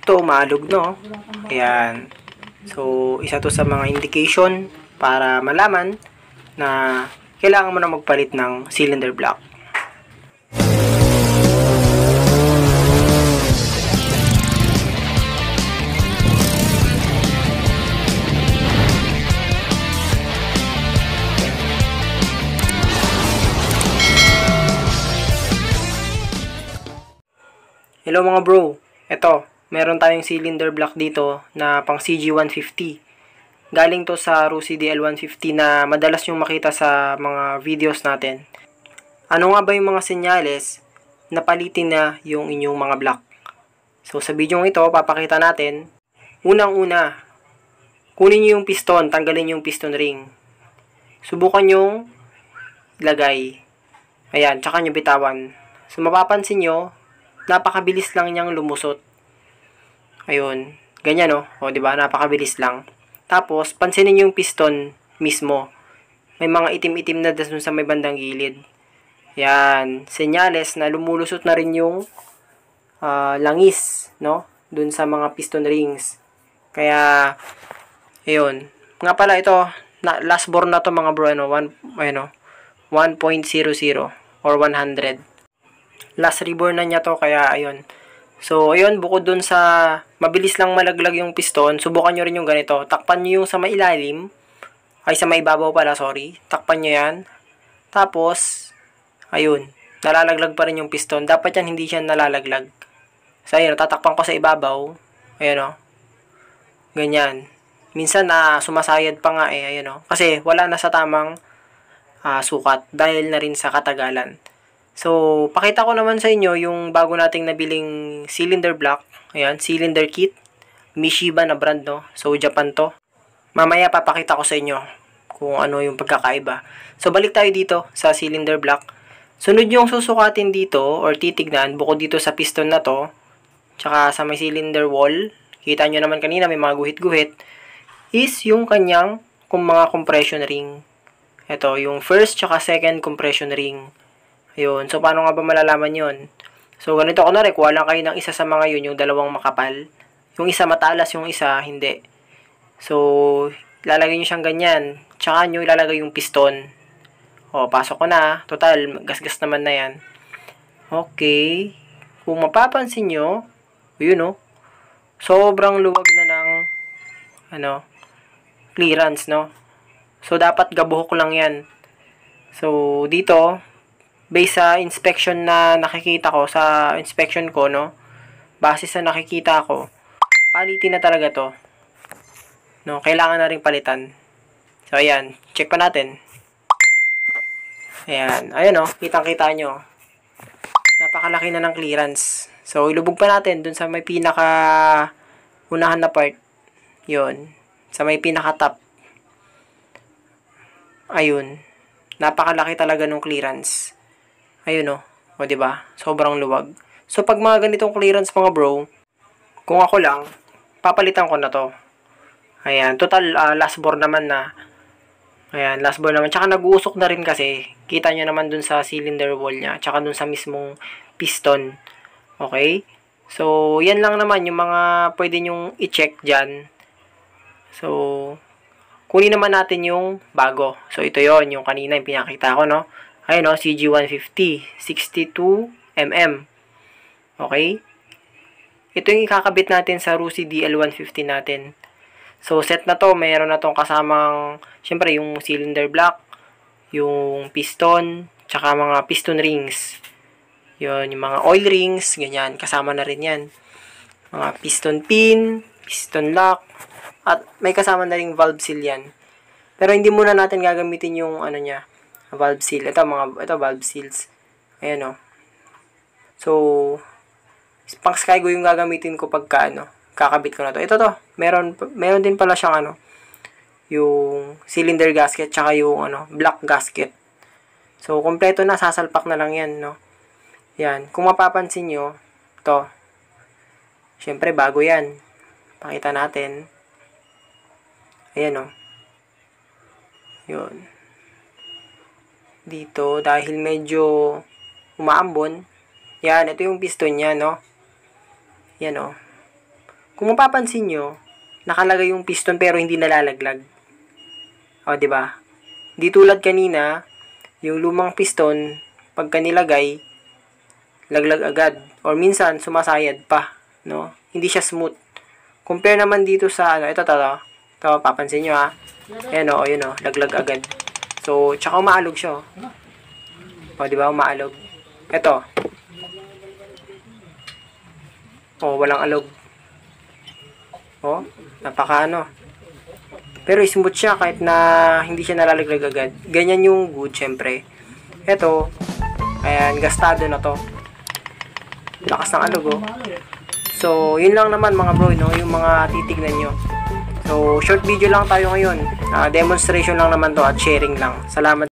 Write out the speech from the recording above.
to, maalog, no? Ayan. So, isa to sa mga indication para malaman na kailangan mo na magpalit ng cylinder block. Hello mga bro, eto, meron tayong cylinder block dito na pang CG150. Galing to sa Rusi DL150 na madalas yung makita sa mga videos natin. Ano nga ba yung mga senyales na palitin na yung inyong mga block? So sa video ito, papakita natin. Unang-una, kunin nyo yung piston, tanggalin yung piston ring. Subukan yung ilagay. Ayan, tsaka nyo bitawan. So mapapansin nyo, napakabilis lang niyang lumusot. Ayun, ganyan no. O di ba? Napakabilis lang. Tapos pansinin niyo yung piston mismo. May mga itim-itim na dun sa may bandang gilid. Yan, senyales na lumulusot na rin yung langis, no? Dun sa mga piston rings. Kaya ayun. Nga pala ito, last bore na to mga bro, ano, 1.00 or 100. Last reborn na niya to, kaya ayun. So ayun, bukod dun sa mabilis lang malaglag yung piston, subukan nyo rin yung ganito. Takpan nyo yung sa may ilalim, ay sa may ibabaw pala, sorry. Takpan nyo yan. Tapos ayun, nalalaglag pa rin yung piston. Dapat yan hindi siya nalalaglag. So ayun, tatakpan ko sa ibabaw. Ayun o. Ganyan. Minsan na sumasayad pa nga ayun o. Kasi wala na sa tamang sukat dahil na rin sa katagalan. So, pakita ko naman sa inyo yung bago nating nabiling cylinder block. Ayan, cylinder kit. Mishiba na brand, no? So, Japan to. Mamaya papakita ko sa inyo kung ano yung pagkakaiba. So, balik tayo dito sa cylinder block. Sunod yung susukatin dito or titignan bukod dito sa piston na to. Tsaka sa may cylinder wall. Kita nyo naman kanina may mga guhit-guhit. Is yung kanyang mga compression ring. Ito, yung first tsaka second compression ring. Ayun. So, paano nga ba malalaman yun? So, ganito ko na rin. Kuha lang kayo ng isa sa mga yun, yung dalawang makapal. Yung isa matalas, yung isa hindi. So, ilalagay nyo siyang ganyan. Tsaka nyo ilalagay yung piston. O, pasok ko na. Total, gas-gas naman na yan. Okay. Kung mapapansin nyo, yun o. Sobrang luwag na ng clearance, no? So, dapat gabuhok lang yan. So, dito, based sa inspection na nakikita ko, sa inspection ko, no? Base sa nakikita ko, palitin na talaga to. No? Kailangan na rin palitan. So, ayan. Check pa natin. Ayan. Ayan, no? Kitang-kita nyo. Napakalaki na ng clearance. So, ilubog pa natin dun sa may pinaka unahan na part. Yun. Sa may pinaka top. Ayun. Napakalaki talaga ng clearance. Ayun o, diba? Sobrang luwag. So, pag mga ganitong clearance mga bro, kung ako lang, papalitan ko na to. Ayan, total last bore naman na. Ayan, last bore naman. Tsaka nag-uusok na rin kasi. Kita nyo naman dun sa cylinder wall niya. Tsaka dun sa mismong piston. Okay? So, yan lang naman yung mga pwede nyong i-check dyan. So, kunin naman natin yung bago. So, ito yon yung kanina yung pinakita ko, no? Ayun o, CG150, 62mm. Okay? Ito yung ikakabit natin sa Rusi DL150 natin. So, set na to. Mayroon na tong kasamang, syempre, yung cylinder block, yung piston, tsaka mga piston rings. Yun, yung mga oil rings, ganyan. Kasama na rin yan. Mga piston pin, piston lock, at may kasama na ring valve seal yan. Pero hindi muna natin gagamitin yung niya, valve seal. Ito valve seals. Ayan o. So, pang skygo yung gagamitin ko pagka kakabit ko na to. Ito to. Meron din pala siyang yung cylinder gasket tsaka yung block gasket. So, kompleto na, sasalpak na lang yan, no. Yan. Kung mapapansin nyo, to. Syempre, bago yan. Pakita natin. Ayan o. Yun. Dito, dahil medyo umaambon, yan, ito yung piston niya, no. Yan o. Kung mapapansin nyo, nakalagay yung piston pero hindi nalalaglag. O, di ba? Di tulad kanina, yung lumang piston, pagka nilagay, laglag agad. Or minsan, sumasayad pa. No? Hindi siya smooth. Compare naman dito sa, ito, papansin nyo ha. Ayan o, yun o, laglag agad. So, tsaka umaalog siya o. O, di ba? Umaalog. Ito. O, walang alog. O, napaka ano. Pero smooth siya kahit na hindi siya nalalaglag agad. Ganyan yung good, syempre. Ito, ayan, gastado na to. Lakas ng alog, oh. So, yun lang naman mga bro, no? Yung mga titignan nyo. So, short video lang tayo ngayon. Demonstration lang naman to at sharing lang. Salamat.